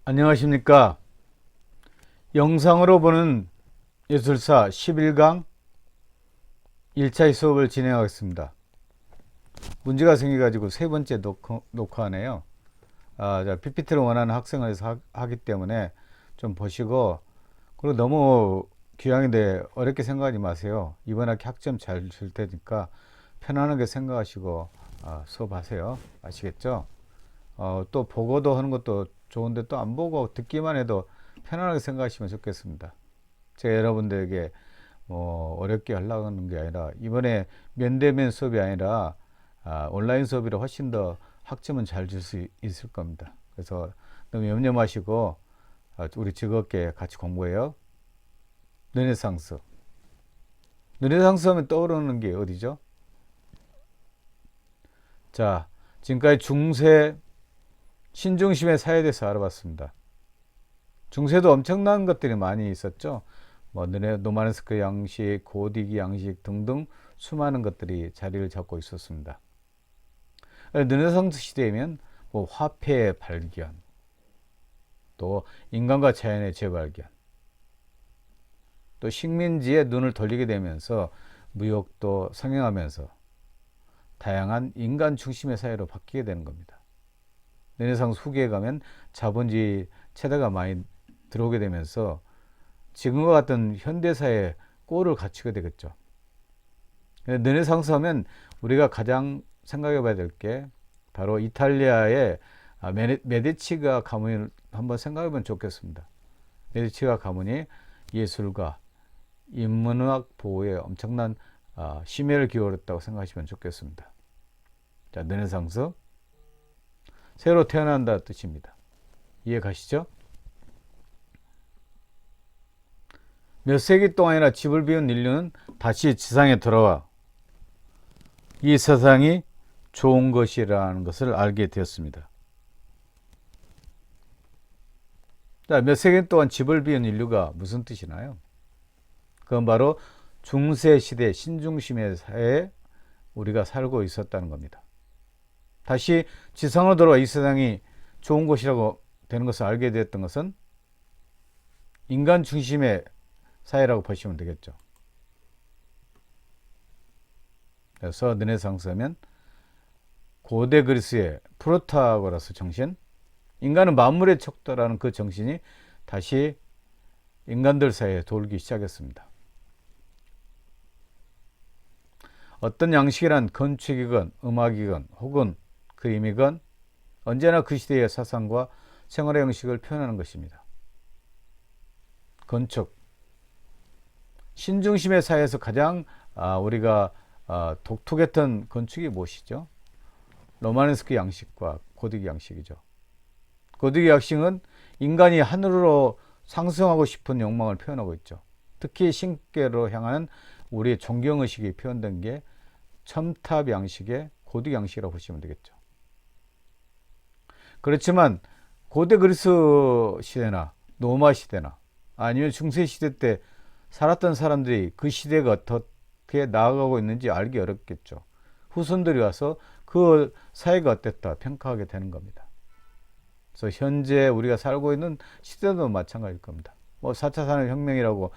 안녕하십니까. 영상으로 보는 예술사 11강 1차 수업을 진행하겠습니다. 문제가 생겨가지고 세 번째 녹화네요. PPT를 원하는 학생을 하기 때문에 좀 보시고, 그리고 너무 귀향인데 어렵게 생각하지 마세요. 이번 학기 학점 잘 줄 테니까 편안하게 생각하시고 수업하세요. 아시겠죠? 또 보고도 하는 것도 좋은데 또 안 보고 듣기만 해도 편안하게 생각하시면 좋겠습니다. 제가 여러분들에게 어렵게 하려고 하는 게 아니라, 이번에 면대면 수업이 아니라 온라인 수업이라 훨씬 더 학점은 잘 줄 수 있을 겁니다. 그래서 너무 염려 마시고 우리 즐겁게 같이 공부해요. 르네상스. 르네상스 하면 떠오르는 게 어디죠? 자, 지금까지 중세 신중심의 사회에 대해서 알아봤습니다. 중세도 엄청난 것들이 많이 있었죠. 노마른스크 양식, 고디기 양식 등등 수많은 것들이 자리를 잡고 있었습니다. 르네상스 시대이면 화폐의 발견, 또 인간과 자연의 재발견, 또 식민지에 눈을 돌리게 되면서 무역도 성행하면서 다양한 인간 중심의 사회로 바뀌게 되는 겁니다. 르네상스 후기에 가면 자본주의 체제가 많이 들어오게 되면서 지금과 같은 현대사회에 꼴을 갖추게 되겠죠. 르네상스 하면 우리가 가장 생각해 봐야 될 게 바로 이탈리아의 메디치가 가문을 한번 생각해 보면 좋겠습니다. 메디치가 가문이 예술가, 인문학 보호에 엄청난 심혈을 기울였다고 생각하시면 좋겠습니다. 자, 르네상스, 새로 태어난다 뜻입니다. 이해 가시죠? 몇 세기 동안이나 집을 비운 인류는 다시 지상에 돌아와 이 세상이 좋은 것이라는 것을 알게 되었습니다. 자, 몇 세기 동안 집을 비운 인류가 무슨 뜻이나요? 그건 바로 중세시대 신중심의 사회에 우리가 살고 있었다는 겁니다. 다시 지상으로 돌아와 이 세상이 좋은 곳이라고 되는 것을 알게 되었던 것은 인간 중심의 사회라고 보시면 되겠죠. 그래서 르네상스하면 고대 그리스의 프로타고라스 정신, 인간은 만물의 척도라는 그 정신이 다시 인간들 사이에 돌기 시작했습니다. 어떤 양식이란 건축이건 음악이건 혹은 그림이건 언제나 그 시대의 사상과 생활의 형식을 표현하는 것입니다. 건축, 신중심의 사회에서 가장 우리가 독특했던 건축이 무엇이죠? 로마네스크 양식과 고딕 양식이죠. 고딕 양식은 인간이 하늘로 상승하고 싶은 욕망을 표현하고 있죠. 특히 신께로 향하는 우리의 존경의식이 표현된 게 첨탑 양식의 고딕 양식이라고 보시면 되겠죠. 그렇지만 고대 그리스 시대나 로마 시대나 아니면 중세 시대 때 살았던 사람들이 그 시대가 어떻게 나아가고 있는지 알기 어렵겠죠. 후손들이 와서 그 사회가 어땠다 평가하게 되는 겁니다. 그래서 현재 우리가 살고 있는 시대도 마찬가지일 겁니다. 4차 산업혁명이라고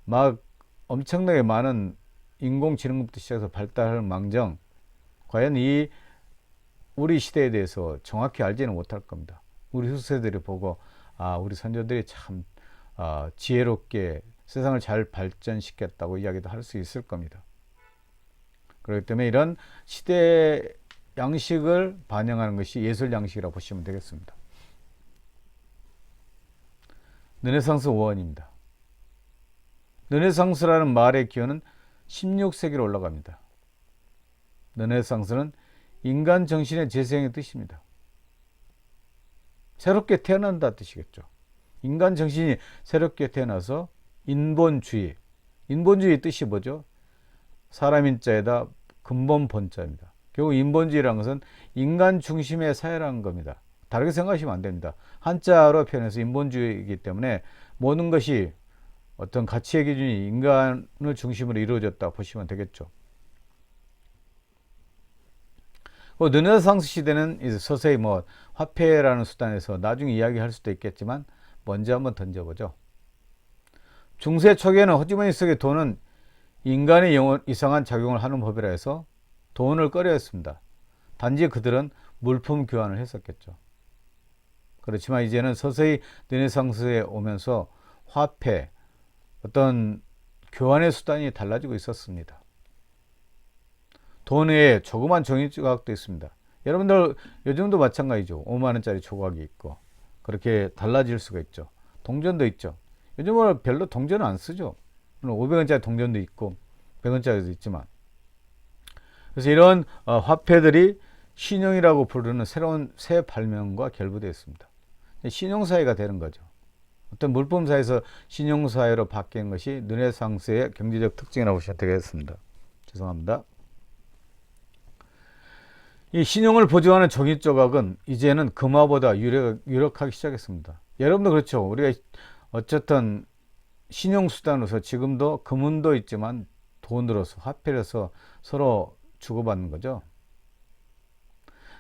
막 엄청나게 많은 인공지능부터 시작해서 발달할 망정, 과연 이 우리 시대에 대해서 정확히 알지는 못할 겁니다. 우리 후세들이 보고 우리 선조들이 참 지혜롭게 세상을 잘 발전시켰다고 이야기도 할 수 있을 겁니다. 그렇기 때문에 이런 시대 양식을 반영하는 것이 예술 양식이라고 보시면 되겠습니다. 르네상스 원입니다. 르네상스라는 말의 기원은 16세기로 올라갑니다. 르네상스는 인간 정신의 재생의 뜻입니다. 새롭게 태어난다 뜻이겠죠. 인간 정신이 새롭게 태어나서 인본주의, 인본주의 뜻이 뭐죠? 사람 인자에다 근본 본자입니다. 결국 인본주의라는 것은 인간 중심의 사회라는 겁니다. 다르게 생각하시면 안 됩니다. 한자로 표현해서 인본주의이기 때문에 모든 것이 어떤 가치의 기준이 인간을 중심으로 이루어졌다 보시면 되겠죠. 르네상스 시대는 이제 서서히 뭐 화폐라는 수단에서 나중에 이야기할 수도 있겠지만 먼저 한번 던져보죠. 중세 초기에는 호주머니 속의 돈은 인간의 영혼 이상한 작용을 하는 법이라 해서 돈을 꺼려했습니다. 단지 그들은 물품 교환을 했었겠죠. 그렇지만 이제는 서서히 르네상스에 오면서 화폐, 어떤 교환의 수단이 달라지고 있었습니다. 돈 외에 조그만 종이 조각도 있습니다. 여러분들 요즘도 마찬가지죠. 5만원짜리 조각이 있고 그렇게 달라질 수가 있죠. 동전도 있죠. 요즘은 별로 동전은 안 쓰죠. 500원짜리 동전도 있고 100원짜리도 있지만, 그래서 이런 화폐들이 신용이라고 부르는 새로운 새 발명과 결부되어 있습니다. 신용사회가 되는 거죠. 어떤 물품사에서 신용사회로 바뀐 것이 르네상스의 경제적 특징이라고 보셔도 되겠습니다. 죄송합니다. 이 신용을 보증하는 종이 조각은 이제는 금화보다 유력하기 시작했습니다. 여러분도 그렇죠. 우리가 어쨌든 신용수단으로서 지금도 금은도 있지만 돈으로서 화폐로서 서로 주고받는 거죠.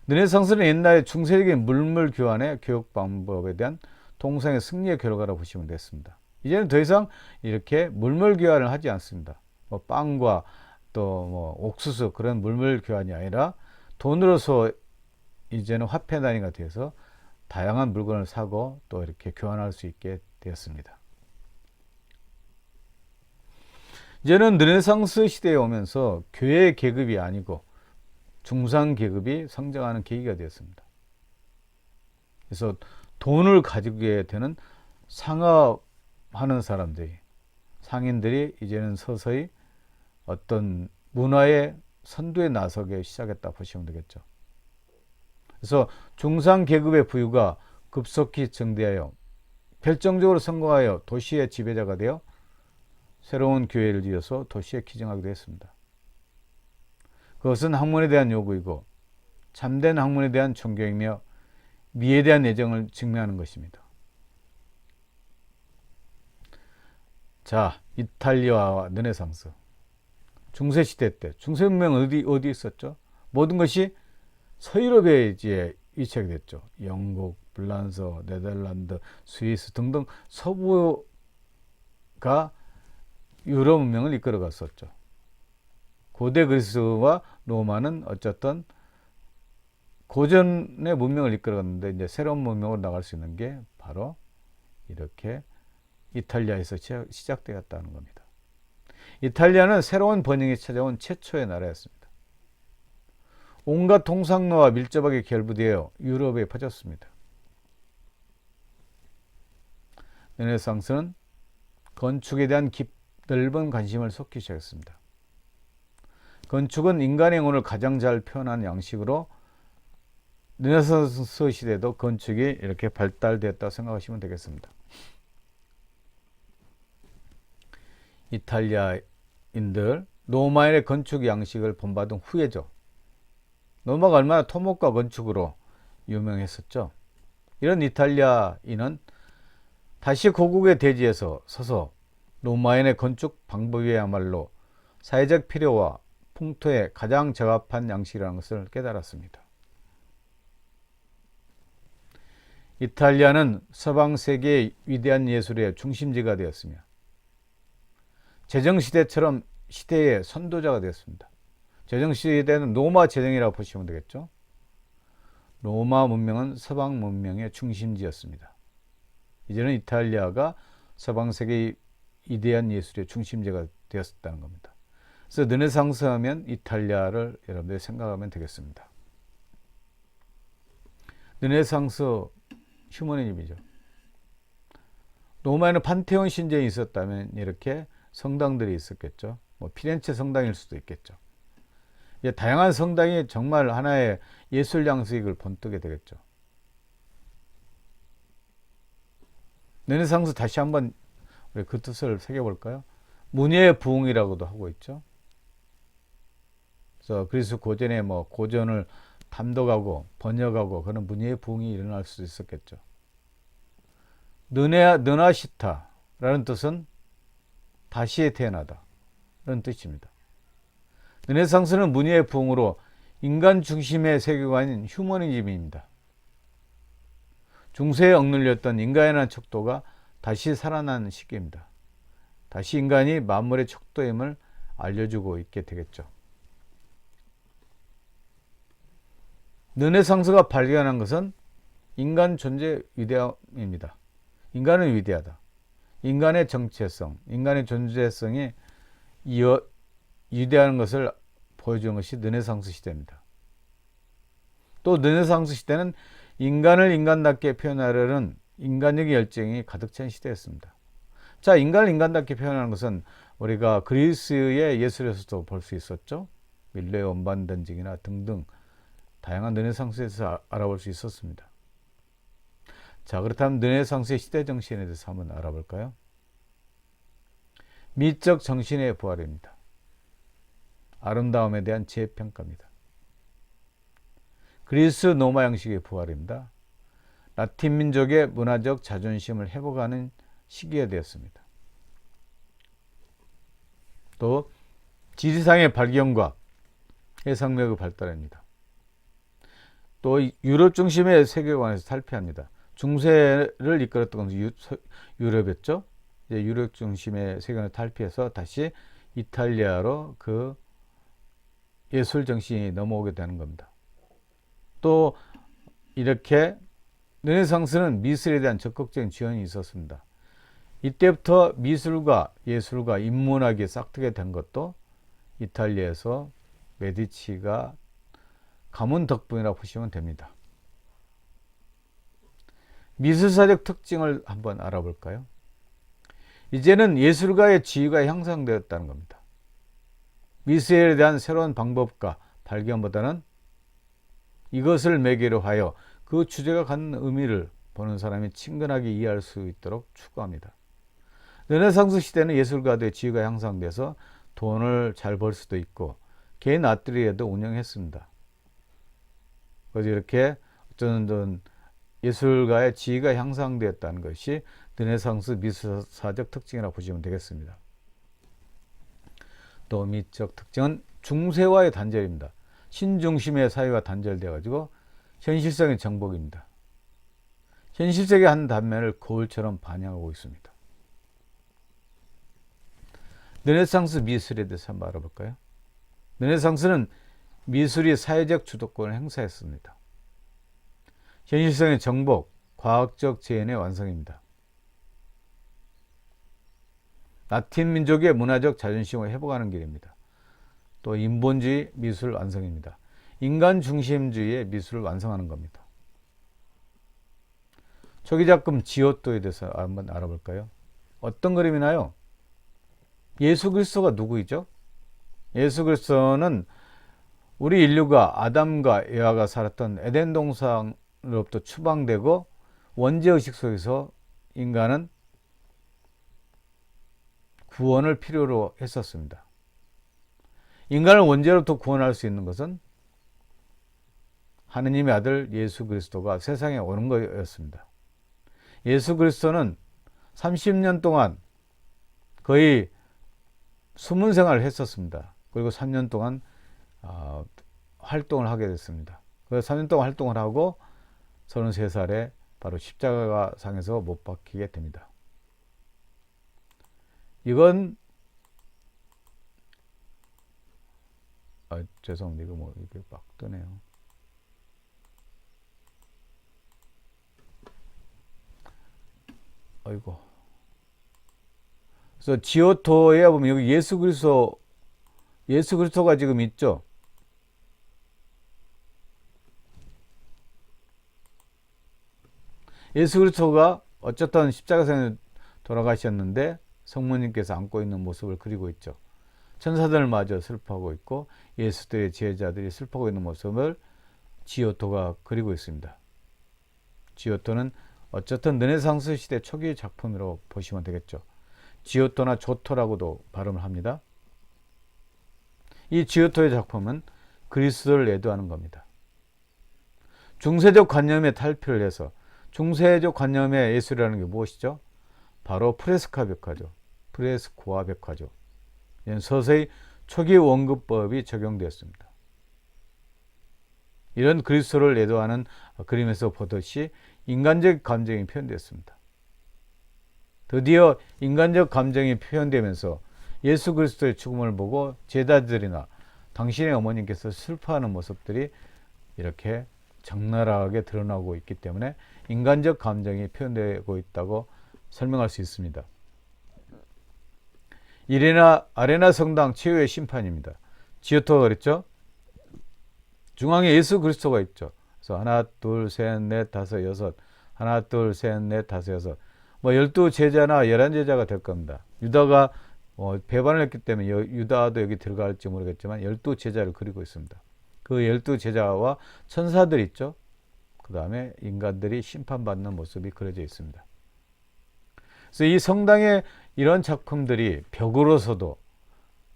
르네상스는 옛날에 중세적인 물물 교환의 교육 방법에 대한 동성의 승리의 결과라고 보시면 됐습니다. 이제는 더 이상 이렇게 물물 교환을 하지 않습니다. 뭐 빵과 또 뭐 옥수수 그런 물물 교환이 아니라 돈으로서 이제는 화폐 단위가 되어서 다양한 물건을 사고 또 이렇게 교환할 수 있게 되었습니다. 이제는 르네상스 시대에 오면서 교회 계급이 아니고 중상 계급이 성장하는 계기가 되었습니다. 그래서 돈을 가지게 되는 상업하는 사람들이, 상인들이 이제는 서서히 어떤 문화의 선두에 나서기 시작했다 보시면 되겠죠. 그래서 중상 계급의 부유가 급속히 증대하여 결정적으로 성공하여 도시의 지배자가 되어 새로운 교회를 지어서 도시에 기증하기도 했습니다. 그것은 학문에 대한 요구이고 참된 학문에 대한 존경이며 미에 대한 애정을 증명하는 것입니다. 자, 이탈리아와 르네상스. 중세시대 때 중세문명은 어디 있었죠? 모든 것이 서유럽에 이제 위치하게 됐죠. 영국, 불란서, 네덜란드, 스위스 등등 서부가 유럽 문명을 이끌어갔었죠. 고대 그리스와 로마는 어쨌든 고전의 문명을 이끌어갔는데 이제 새로운 문명으로 나갈 수 있는 게 바로 이렇게 이탈리아에서 시작되었다는 겁니다. 이탈리아는 새로운 번영이 찾아온 최초의 나라였습니다. 온갖 통상로와 밀접하게 결부되어 유럽에 퍼졌습니다. 르네상스는 건축에 대한 넓은 관심을 쏟기 시작했습니다. 건축은 인간의 영혼을 가장 잘 표현한 양식으로 르네상스 시대에도 건축이 이렇게 발달되었다고 생각하시면 되겠습니다. 이탈리아인들 로마인의 건축 양식을 본받은 후예죠. 로마가 얼마나 토목과 건축으로 유명했었죠. 이런 이탈리아인은 다시 고국의 대지에서 서서 로마인의 건축 방법이야말로 사회적 필요와 풍토에 가장 적합한 양식이라는 것을 깨달았습니다. 이탈리아는 서방 세계의 위대한 예술의 중심지가 되었으며 제정시대처럼 시대의 선도자가 되었습니다. 제정시대는 로마 제정이라고 보시면 되겠죠. 로마 문명은 서방 문명의 중심지였습니다. 이제는 이탈리아가 서방 세계의 위대한 예술의 중심지가 되었다는 겁니다. 그래서 르네상스 하면 이탈리아를 여러분들이 생각하면 되겠습니다. 르네상스 휴머니즘이죠. 로마에는 판테온 신전이 있었다면 이렇게 성당들이 있었겠죠. 뭐 피렌체 성당일 수도 있겠죠. 다양한 성당이 정말 하나의 예술 양식을 본뜨게 되겠죠. 르네상스 다시 한번 우리 그 뜻을 새겨볼까요? 문예의 부흥이라고도 하고 있죠. 그래서 그리스 고전에 뭐 고전을 담독하고 번역하고 그런 문예의 부흥이 일어날 수 있었겠죠. 느나시타라는 뜻은 다시 태어나다 라는 뜻입니다. 르네상스는 문예의 부흥으로 인간 중심의 세계관인 휴머니즘입니다. 중세에 억눌렸던 인간에 대한 척도가 다시 살아나는 시기입니다. 다시 인간이 만물의 척도임을 알려주고 있게 되겠죠. 르네상스가 발견한 것은 인간 존재 위대함입니다. 인간은 위대하다. 인간의 정체성, 인간의 존재성이 위대한 것을 보여주는 것이 르네상스 시대입니다. 또 르네상스 시대는 인간을 인간답게 표현하려는 인간적인 열정이 가득 찬 시대였습니다. 자, 인간을 인간답게 표현하는 것은 우리가 그리스의 예술에서도 볼 수 있었죠. 밀레의 원반 던지기나 등등 다양한 르네상스에서 알아볼 수 있었습니다. 자, 그렇다면 르네상스의 시대 정신에 대해서 한번 알아볼까요? 미적 정신의 부활입니다. 아름다움에 대한 재평가입니다. 그리스 로마 양식의 부활입니다. 라틴 민족의 문화적 자존심을 회복하는 시기가 되었습니다. 또 지리상의 발견과 해상력의 발달입니다. 또 유럽 중심의 세계관에서 탈피합니다. 중세를 이끌었던 것은 유럽이었죠. 이제 유럽 중심의 세계관을 탈피해서 다시 이탈리아로 그 예술 정신이 넘어오게 되는 겁니다. 또 이렇게 르네상스는 미술에 대한 적극적인 지원이 있었습니다. 이때부터 미술과 예술과 인문학이 싹트게 된 것도 이탈리아에서 메디치가 가문 덕분이라고 보시면 됩니다. 미술사적 특징을 한번 알아볼까요? 이제는 예술가의 지위가 향상되었다는 겁니다. 미술에 대한 새로운 방법과 발견보다는 이것을 매개로 하여 그 주제가 갖는 의미를 보는 사람이 친근하게 이해할 수 있도록 추구합니다. 르네상스 시대는 예술가들의 지위가 향상돼서 돈을 잘 벌 수도 있고 개인 아트리에도 운영했습니다. 그래서 이렇게 어쩌면 예술가의 지위가 향상되었다는 것이 르네상스 미술사적 특징이라고 보시면 되겠습니다. 또 미적 특징은 중세와의 단절입니다. 신중심의 사회가 단절되어 가지고 현실성의 정복입니다. 현실적인 한 단면을 거울처럼 반영하고 있습니다. 르네상스 미술에 대해서 한번 알아볼까요? 르네상스는 미술이 사회적 주도권을 행사했습니다. 현실성의 정복, 과학적 재현의 완성입니다. 라틴 민족의 문화적 자존심을 회복하는 길입니다. 또 인본주의 미술 완성입니다. 인간 중심주의의 미술을 완성하는 겁니다. 초기 작품 지오토에 대해서 한번 알아볼까요? 어떤 그림이나요? 예수 그리스도가 누구이죠? 예수 그리스도는 우리 인류가 아담과 에와가 살았던 에덴 동산으로부터 추방되고 원죄의식 속에서 인간은 구원을 필요로 했었습니다. 인간을 원죄로부터 구원할 수 있는 것은 하느님의 아들 예수 그리스도가 세상에 오는 것이었습니다. 예수 그리스도는 30년 동안 거의 숨은 생활을 했었습니다. 그리고 3년 동안 활동을 하게 됐습니다. 그래서 3년 동안 활동을 하고 33살에 바로 십자가 상에서 못 박히게 됩니다. 이건 죄송합니다. 이거 뭐 이렇게 막 뜨네요. 아이고. 그래서 지오토에 보면 여기 예수 그리스도가 지금 있죠. 예수 그리스도가 어쨌든 십자가상에 돌아가셨는데 성모님께서 안고 있는 모습을 그리고 있죠. 천사들마저 슬퍼하고 있고 예수들의 제자들이 슬퍼하고 있는 모습을 지오토가 그리고 있습니다. 지오토는 어쨌든 르네상스 시대 초기 작품으로 보시면 되겠죠. 지오토나 조토라고도 발음을 합니다. 이 지오토의 작품은 그리스도를 애도하는 겁니다. 중세적 관념에 탈피를 해서 중세적 관념의 예술이라는 게 무엇이죠? 바로 프레스카 벽화죠. 프레스코아 벽화죠. 서서히 초기 원급법이 적용되었습니다. 이런 그리스도를 애도하는 그림에서 보듯이 인간적 감정이 표현되었습니다. 드디어 인간적 감정이 표현되면서 예수 그리스도의 죽음을 보고 제자들이나 당신의 어머님께서 슬퍼하는 모습들이 이렇게 적나라하게 드러나고 있기 때문에 인간적 감정이 표현되고 있다고 설명할 수 있습니다. 아레나 성당 최후의 심판입니다. 지오토가 그랬죠? 중앙에 예수 그리스도가 있죠. 그래서 하나, 둘, 셋, 넷, 다섯, 여섯. 하나, 둘, 셋, 넷, 다섯, 여섯. 12 제자나 11 제자가 될 겁니다. 유다가 배반을 했기 때문에 유다도 여기 들어갈지 모르겠지만 12 제자를 그리고 있습니다. 그 12 제자와 천사들 있죠. 그 다음에 인간들이 심판받는 모습이 그려져 있습니다. 그래서 이 성당의 이런 작품들이 벽으로서도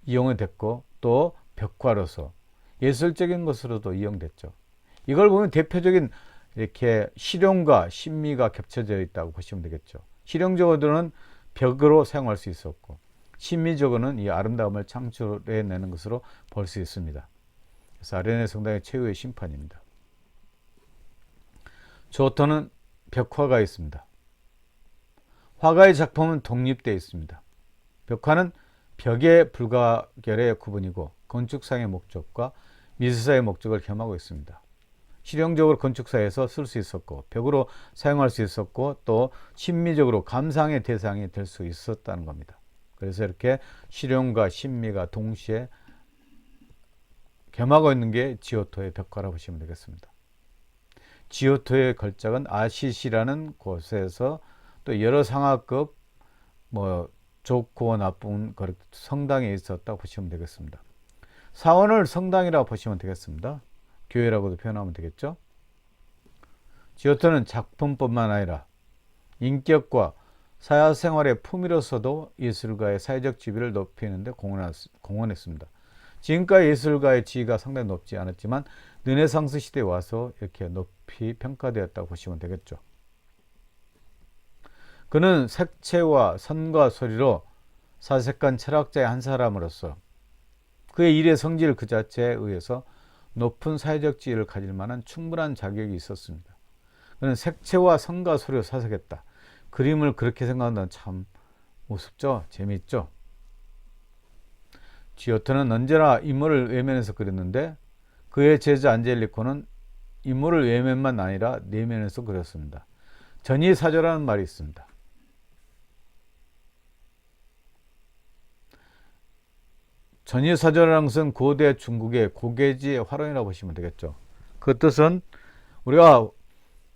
이용이 됐고 또 벽화로서 예술적인 것으로도 이용됐죠. 이걸 보면 대표적인 이렇게 실용과 신미가 겹쳐져 있다고 보시면 되겠죠. 실용적으로는 벽으로 사용할 수 있었고 신미적으로는 이 아름다움을 창출해내는 것으로 볼 수 있습니다. 그래서 아레네 성당의 최후의 심판입니다. 조토는 벽화가 있습니다. 화가의 작품은 독립되어 있습니다. 벽화는 벽의 불가결의 구분이고 건축상의 목적과 미술사의 목적을 겸하고 있습니다. 실용적으로 건축사에서 쓸 수 있었고 벽으로 사용할 수 있었고 또 심미적으로 감상의 대상이 될 수 있었다는 겁니다. 그래서 이렇게 실용과 신미가 동시에 겸하고 있는 게 지오토의 벽화라고 보시면 되겠습니다. 지오토의 걸작은 아시시라는 곳에서 또 여러 상하급 좋고 나쁜 성당에 있었다고 보시면 되겠습니다. 사원을 성당이라고 보시면 되겠습니다. 교회라고도 표현하면 되겠죠. 지오토는 작품뿐만 아니라 인격과 사회생활의 품위로서도 예술가의 사회적 지위를 높이는 데 공헌했습니다. 지금까지 예술가의 지위가 상당히 높지 않았지만 르네상스 시대에 와서 이렇게 높이 평가되었다고 보시면 되겠죠. 그는 색채와 선과 소리로 사색한 철학자의 한 사람으로서 그의 일의 성질 그 자체에 의해서 높은 사회적 지위를 가질 만한 충분한 자격이 있었습니다. 그는 색채와 선과 소리로 사색했다. 그림을 그렇게 생각한다는 참 우습죠? 재미있죠? 지오토는 언제나 인물을 외면해서 그렸는데 그의 제자 안젤리코는 인물을 외면만 아니라 내면에서 그렸습니다. 전이사조라는 말이 있습니다. 전이사조라는 것은 고대 중국의 고개지의 활용이라고 보시면 되겠죠. 그 뜻은 우리가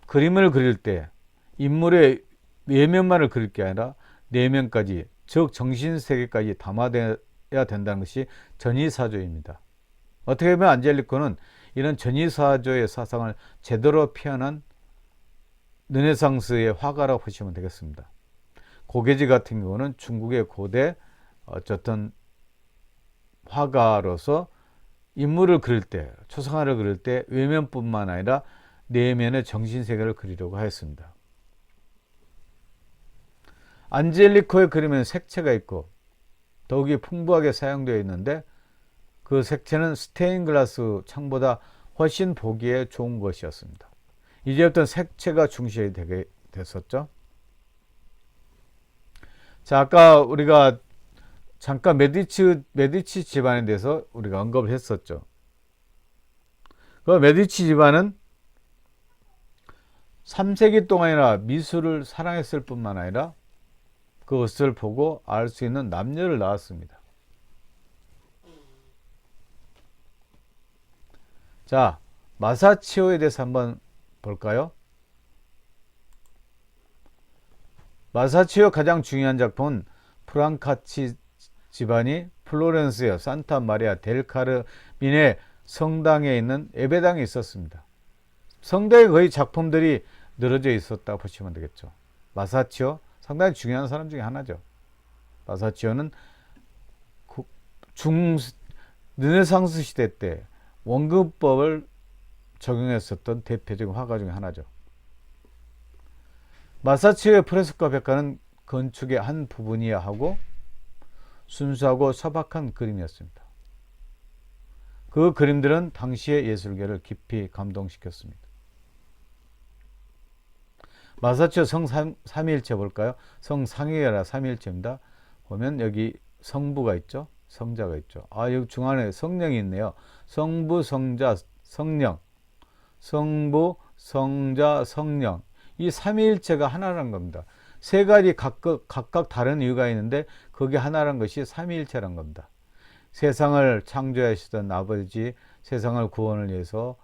그림을 그릴 때 인물의 외면만을 그릴 게 아니라 내면까지, 즉 정신세계까지 담아야 된다는 것이 전이사조입니다. 어떻게 보면 안젤리코는 이런 전이사조의 사상을 제대로 표현한 르네상스의 화가라고 보시면 되겠습니다. 고개지 같은 경우는 중국의 고대 어쨌든 화가로서 인물을 그릴 때, 초상화를 그릴 때 외면뿐만 아니라 내면의 정신세계를 그리려고 하였습니다. 안젤리코의 그림에는 색채가 있고 더욱이 풍부하게 사용되어 있는데 그 색채는 스테인글라스 창보다 훨씬 보기에 좋은 것이었습니다. 이제부터 색채가 중시해야 되게 됐었죠. 자, 아까 우리가 잠깐 메디치 집안에 대해서 우리가 언급을 했었죠. 그 메디치 집안은 3세기 동안이나 미술을 사랑했을 뿐만 아니라 그것을 보고 알 수 있는 남녀를 낳았습니다. 자, 마사치오에 대해서 한번 볼까요? 마사치오 가장 중요한 작품은 프랑카치 집안이 플로렌스의 산타 마리아 델 카르민의 성당에 있는 예배당에 있었습니다. 성당에 거의 작품들이 늘어져 있었다고 보시면 되겠죠. 마사치오 상당히 중요한 사람 중에 하나죠. 마사치오는 르네상스 시대 때 원근법을 적용했었던 대표적인 화가 중에 하나죠. 마사치오의 프레스코 벽화는 건축의 한 부분이야 하고 순수하고 소박한 그림이었습니다. 그 그림들은 당시의 예술계를 깊이 감동시켰습니다. 마사추 성삼위일체 볼까요? 성상위가 아니라 삼위일체입니다. 보면 여기 성부가 있죠. 성자가 있죠. 여기 중간에 성령이 있네요. 성부, 성자, 성령. 성부, 성자, 성령. 이 삼위일체가 하나라는 겁니다. 세 가지 각각 다른 이유가 있는데 그게 하나라는 것이 삼위일체라는 겁니다. 세상을 창조하시던 아버지, 세상을 구원을 위해서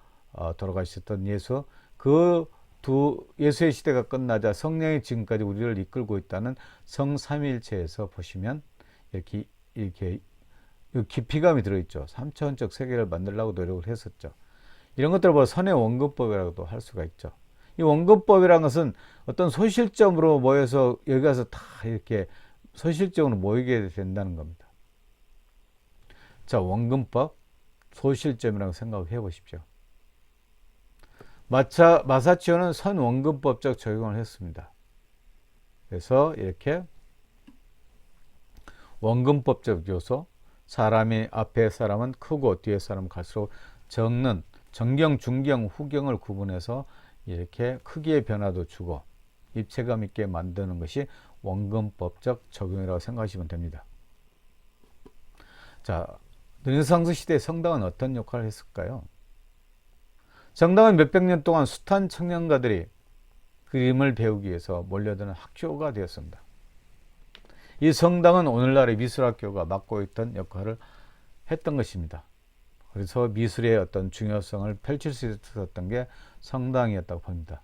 돌아가셨던 예수, 그 두 예수의 시대가 끝나자 성령이 지금까지 우리를 이끌고 있다는 성삼위일체에서 보시면 이렇게 깊이감이 들어있죠. 3차원적 세계를 만들려고 노력을 했었죠. 이런 것들을 선의 원근법이라고도 할 수가 있죠. 이 원근법이라는 것은 어떤 소실점으로 모여서 여기 가서 다 이렇게 소실적으로 모이게 된다는 겁니다. 자, 원근법, 소실점이라고 생각해 보십시오. 마사치오는 선원근법적 적용을 했습니다. 그래서 이렇게 원근법적 요소, 사람이 앞에 사람은 크고 뒤에 사람은 갈수록 적는 정경, 중경, 후경을 구분해서 이렇게 크기의 변화도 주고 입체감 있게 만드는 것이 원근법적 적용이라고 생각하시면 됩니다. 자, 르네상스 시대 성당은 어떤 역할을 했을까요? 성당은 몇백 년 동안 숱한 청년가들이 그림을 배우기 위해서 몰려드는 학교가 되었습니다. 이 성당은 오늘날의 미술학교가 맡고 있던 역할을 했던 것입니다. 그래서 미술의 어떤 중요성을 펼칠 수 있었던 게 성당이었다고 봅니다.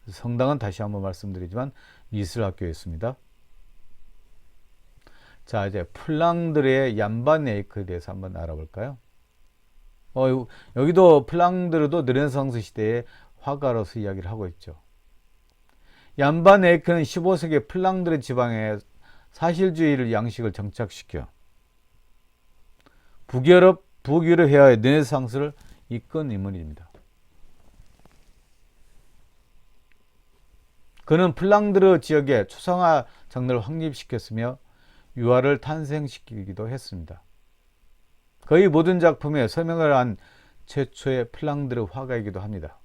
성당은 다시 한번 말씀드리지만 미술학교였습니다. 자, 이제 플랑드르의 얀바네이크에 대해서 한번 알아볼까요? 여기도 플랑드르도 르네상스 시대의 화가로서 이야기를 하고 있죠. 얀바네이크는 15세기 플랑드르 지방에 사실주의를 양식을 정착시켜 북유럽 회화의 르네상스를 이끈 인물입니다. 그는 플랑드르 지역에 초상화 장르를 확립시켰으며 유화를 탄생시키기도 했습니다. 거의 모든 작품에 서명을 한 최초의 플랑드르 화가이기도 합니다.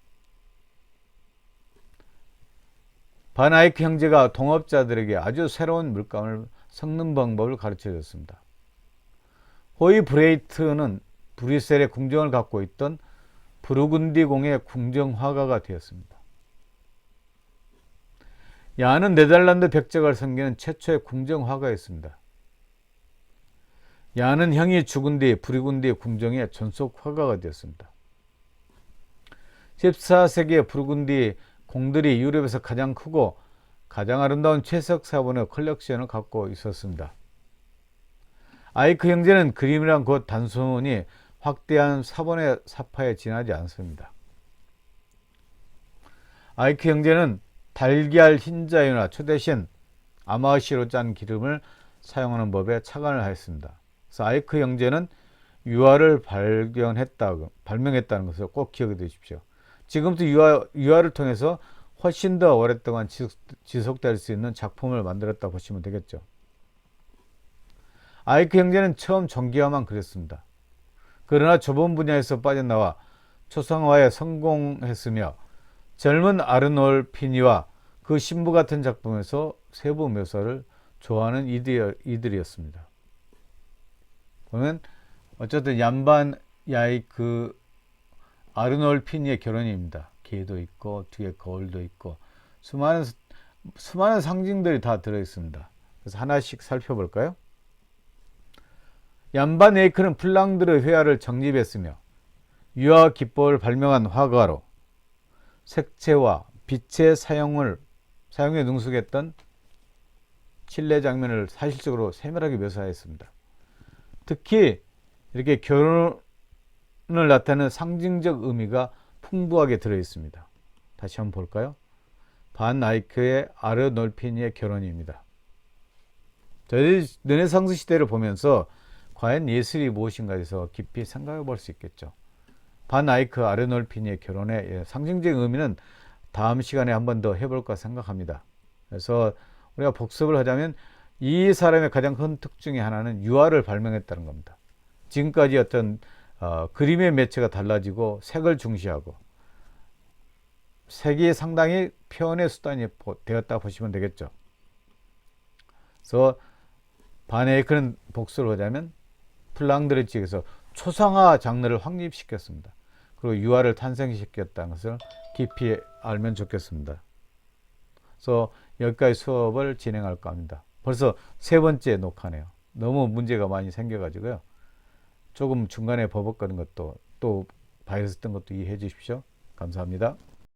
반 아이크 형제가 동업자들에게 아주 새로운 물감을 섞는 방법을 가르쳐줬습니다. 호이 브레이트는 브뤼셀의 궁정을 갖고 있던 부르군디 공의 궁정 화가가 되었습니다. 야는 네덜란드 백작을 섬기는 최초의 궁정 화가였습니다. 야는 형이 죽은 뒤 부르군디 궁정의 전속 화가가 되었습니다. 14세기의 부르군디 공들이 유럽에서 가장 크고 가장 아름다운 채석 사본의 컬렉션을 갖고 있었습니다. 아이크 형제는 그림이란 곧 단순히 확대한 사본의 사파에 지나지 않습니다. 아이크 형제는 달걀 흰자유나 초대신 아마시로 짠 기름을 사용하는 법에 착안을 하였습니다. 그래서 아이크 형제는 유화를 발명했다는 것을 꼭 기억해 두십시오. 지금도 유화를 통해서 훨씬 더 오랫동안 지속될 수 있는 작품을 만들었다 보시면 되겠죠. 아이크 형제는 처음 전기화만 그렸습니다. 그러나 좁은 분야에서 빠져나와 초상화에 성공했으며 젊은 아르놀 피니와 그 신부 같은 작품에서 세부 묘사를 좋아하는 이들이었습니다. 보면 어쨌든 얀반 야이크 아르놀 피니의 결혼입니다. 개도 있고 뒤에 거울도 있고 수많은 상징들이 다 들어있습니다. 그래서 하나씩 살펴볼까요? 얀반 에이크는 플랑드르 회화를 정립했으며 유화 기법을 발명한 화가로 색채와 빛의 사용에 능숙했던 칠레 장면을 사실적으로 세밀하게 묘사했습니다. 특히 이렇게 결혼을 나타내는 상징적 의미가 풍부하게 들어있습니다. 다시 한번 볼까요? 반 아이크의 아르놀피니의 결혼입니다. 저희 르네상스 시대를 보면서 과연 예술이 무엇인가에 대해서 깊이 생각해 볼 수 있겠죠. 반 아이크 아르놀피니의 결혼의 상징적인 의미는 다음 시간에 한 번 더 해볼까 생각합니다. 그래서 우리가 복습을 하자면 이 사람의 가장 큰 특징의 하나는 유화를 발명했다는 겁니다. 지금까지 어떤 그림의 매체가 달라지고 색을 중시하고 색이 상당히 표현의 수단이 되었다 보시면 되겠죠. 그래서 바네이크는 복수를 하자면 플랑드르 측에서 초상화 장르를 확립시켰습니다. 그리고 유화를 탄생시켰다는 것을 깊이 알면 좋겠습니다. 그래서 여기까지 수업을 진행할까 합니다. 벌써 세 번째 녹화네요. 너무 문제가 많이 생겨가지고요. 조금 중간에 버벅거리는 것도 또 바이러스 뜬 것도 이해해 주십시오. 감사합니다.